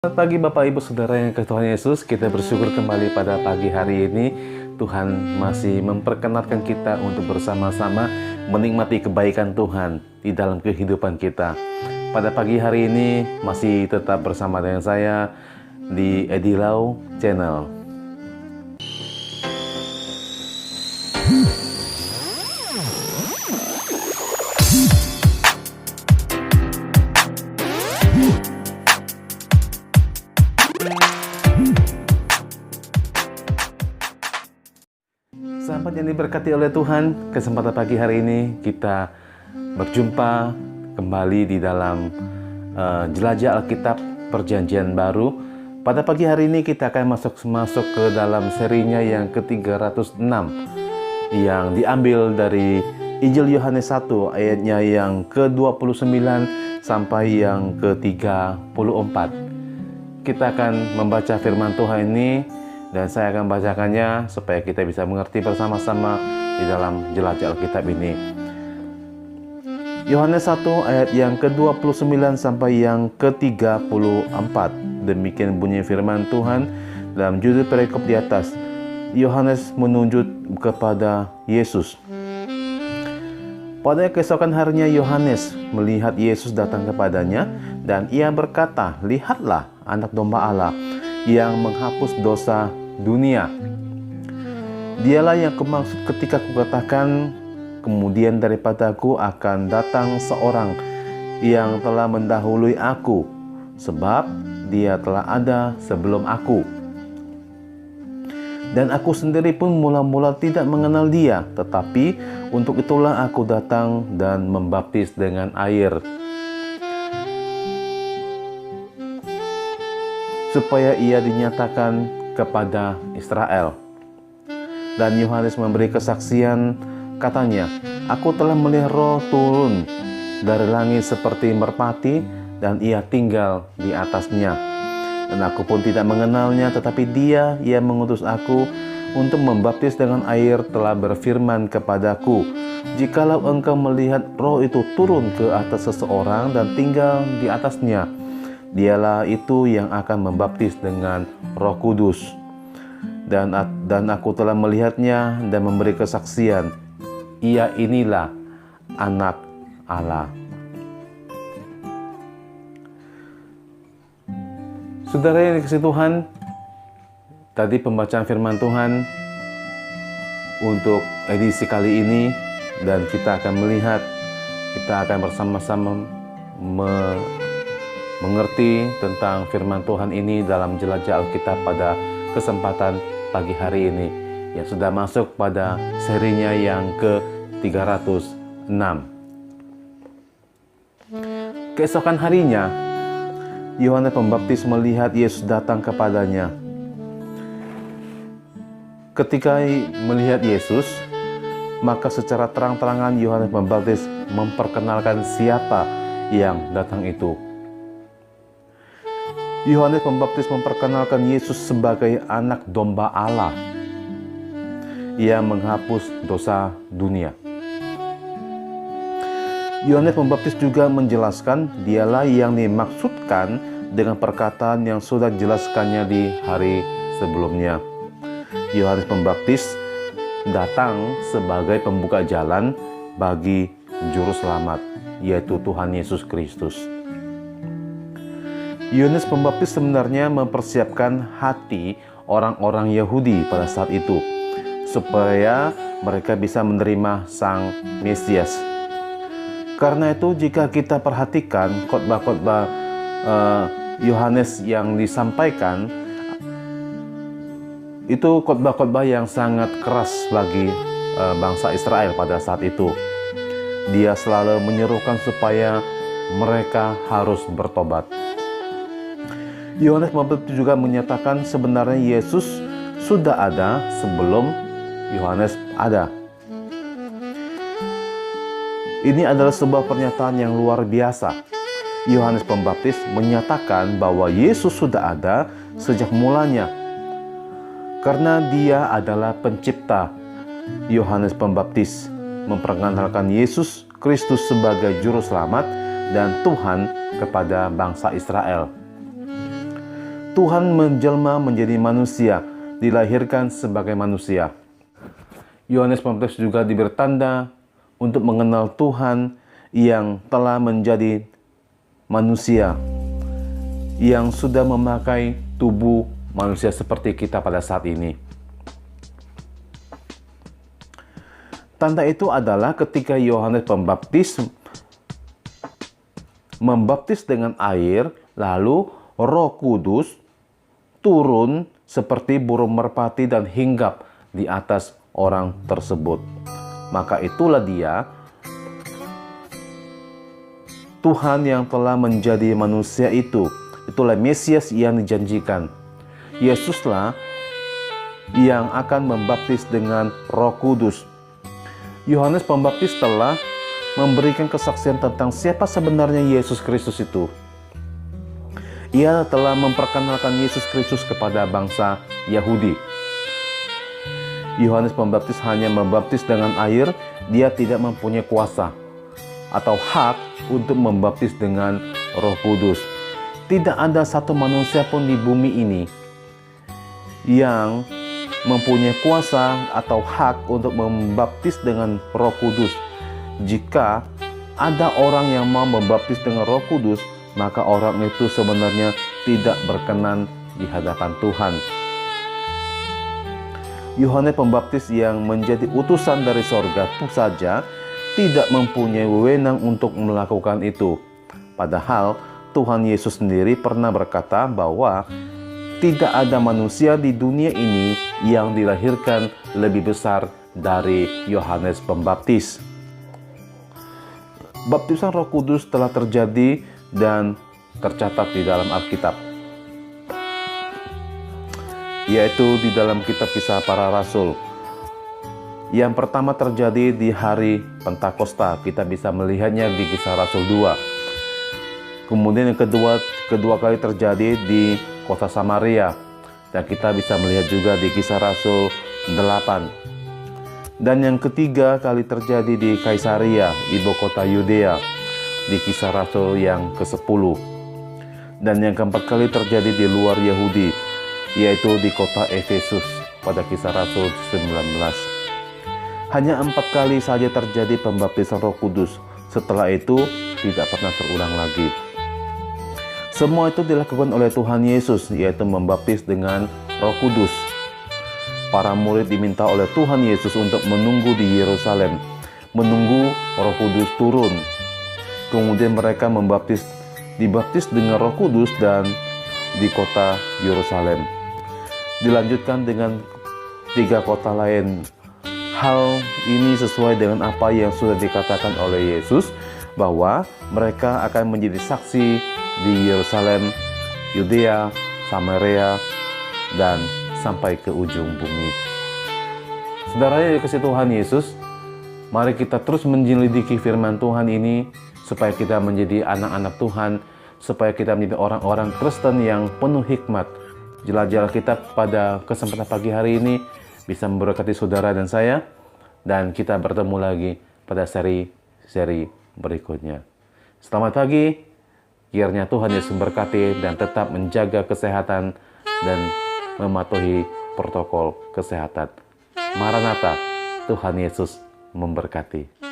Selamat pagi Bapak Ibu Saudara yang kasih Tuhan Yesus. Kita bersyukur kembali pada pagi hari ini. Tuhan masih memperkenankan kita untuk bersama-sama menikmati kebaikan Tuhan di dalam kehidupan kita. Pada pagi hari ini masih tetap bersama dengan saya di Edilau Channel. Sahabat yang diberkati oleh Tuhan, kesempatan pagi hari ini kita berjumpa kembali di dalam jelajah Alkitab Perjanjian Baru. Pada pagi hari ini kita akan masuk ke dalam serinya yang ke-306 yang diambil dari Injil Yohanes 1 ayatnya yang ke-29 sampai yang ke-34. Kita akan membaca firman Tuhan ini dan saya akan bacakannya supaya kita bisa mengerti bersama-sama di dalam jelajah Alkitab ini. Yohanes 1 ayat yang ke-29 sampai yang ke-34. Demikian bunyi firman Tuhan dalam judul perikop di atas. Yohanes menunjuk kepada Yesus. Pada keesokan harinya Yohanes melihat Yesus datang kepadanya dan ia berkata, "Lihatlah anak domba Allah yang menghapus dosa dunia. Dialah yang kumaksud ketika kukatakan, kemudian daripadaku akan datang seorang yang telah mendahului aku, sebab dia telah ada sebelum aku. Dan aku sendiri pun mula-mula tidak mengenal dia, tetapi untuk itulah aku datang dan membaptis dengan air, supaya ia dinyatakan kepada Israel." Dan Yohanes memberi kesaksian, katanya, "Aku telah melihat Roh turun dari langit seperti merpati, dan ia tinggal di atasnya. Dan aku pun tidak mengenalnya, tetapi dia yang mengutus aku untuk membaptis dengan air telah berfirman kepadaku, jikalau engkau melihat Roh itu turun ke atas seseorang dan tinggal di atasnya, dialah itu yang akan membaptis dengan Roh Kudus. Dan aku telah melihatnya dan memberi kesaksian, ia inilah anak Allah." Saudara yang dikasihi Tuhan, tadi pembacaan firman Tuhan untuk edisi kali ini, dan kita akan melihat, kita akan bersama-sama mengerti tentang firman Tuhan ini dalam jelajah Alkitab pada kesempatan pagi hari ini yang sudah masuk pada serinya yang ke-306. Keesokan harinya Yohanes Pembaptis melihat Yesus datang kepadanya. Ketika melihat Yesus, maka secara terang-terangan Yohanes Pembaptis memperkenalkan siapa yang datang itu. Yohanes Pembaptis memperkenalkan Yesus sebagai anak domba Allah yang menghapus dosa dunia. Yohanes Pembaptis juga menjelaskan dialah yang dimaksudkan dengan perkataan yang sudah dijelaskannya di hari sebelumnya. Yohanes Pembaptis datang sebagai pembuka jalan bagi juru selamat, yaitu Tuhan Yesus Kristus. Yohanes Pembaptis sebenarnya mempersiapkan hati orang-orang Yahudi pada saat itu, supaya mereka bisa menerima Sang Mesias. Karena itu jika kita perhatikan khotbah-khotbah Yohanes yang disampaikan, itu khotbah-khotbah yang sangat keras bagi bangsa Israel pada saat itu. Dia selalu menyerukan supaya mereka harus bertobat. Yohanes Pembaptis juga menyatakan sebenarnya Yesus sudah ada sebelum Yohanes ada. Ini adalah sebuah pernyataan yang luar biasa. Yohanes Pembaptis menyatakan bahwa Yesus sudah ada sejak mulanya, karena dia adalah pencipta. Yohanes Pembaptis memperkenalkan Yesus Kristus sebagai juru selamat dan Tuhan kepada bangsa Israel. Tuhan menjelma menjadi manusia, dilahirkan sebagai manusia. Yohanes Pembaptis juga diberi tanda untuk mengenal Tuhan yang telah menjadi manusia, yang sudah memakai tubuh manusia seperti kita pada saat ini. Tanda itu adalah ketika Yohanes Pembaptis membaptis dengan air, lalu Roh Kudus turun seperti burung merpati dan hinggap di atas orang tersebut. Maka itulah dia, Tuhan yang telah menjadi manusia itu. Itulah Mesias yang dijanjikan. Yesuslah yang akan membaptis dengan Roh Kudus. Yohanes Pembaptis telah memberikan kesaksian tentang siapa sebenarnya Yesus Kristus itu. Ia telah memperkenalkan Yesus Kristus kepada bangsa Yahudi. Yohanes Pembaptis hanya membaptis dengan air, dia tidak mempunyai kuasa atau hak untuk membaptis dengan Roh Kudus. Tidak ada satu manusia pun di bumi ini yang mempunyai kuasa atau hak untuk membaptis dengan Roh Kudus. Jika ada orang yang mau membaptis dengan Roh Kudus, maka orang itu sebenarnya tidak berkenan di hadapan Tuhan. Yohanes Pembaptis yang menjadi utusan dari sorga pun saja tidak mempunyai wewenang untuk melakukan itu. Padahal Tuhan Yesus sendiri pernah berkata bahwa tidak ada manusia di dunia ini yang dilahirkan lebih besar dari Yohanes Pembaptis. Baptisan Roh Kudus telah terjadi dan tercatat di dalam Alkitab, yaitu di dalam kitab Kisah Para Rasul. Yang pertama terjadi di hari Pentakosta, kita bisa melihatnya di Kisah Rasul 2. Kemudian yang kedua kali terjadi di kota Samaria, dan kita bisa melihat juga di Kisah Rasul 8. Dan yang ketiga kali terjadi di Kaisaria, ibu kota Yudea, di Kisah Rasul yang ke-10. Dan yang keempat kali terjadi di luar Yahudi, yaitu di kota Efesus pada Kisah Rasul 19. Hanya 4 kali saja terjadi pembaptisan Roh Kudus. Setelah itu tidak pernah terulang lagi. Semua itu dilakukan oleh Tuhan Yesus, yaitu membaptis dengan Roh Kudus. Para murid diminta oleh Tuhan Yesus untuk menunggu di Yerusalem, menunggu Roh Kudus turun. Kemudian mereka dibaptis dengan Roh Kudus dan di kota Yerusalem. Dilanjutkan dengan 3 kota lain. Hal ini sesuai dengan apa yang sudah dikatakan oleh Yesus, bahwa mereka akan menjadi saksi di Yerusalem, Yudea, Samaria, dan sampai ke ujung bumi. Saudara yang dikasihi Tuhan Yesus, mari kita terus menyelidiki firman Tuhan ini, supaya kita menjadi anak-anak Tuhan, supaya kita menjadi orang-orang Kristen yang penuh hikmat. Jelajah kita pada kesempatan pagi hari ini bisa memberkati saudara dan saya, dan kita bertemu lagi pada seri berikutnya. Selamat pagi. Kiranya Tuhan Yesus memberkati dan tetap menjaga kesehatan dan mematuhi protokol kesehatan. Maranatha, Tuhan Yesus memberkati.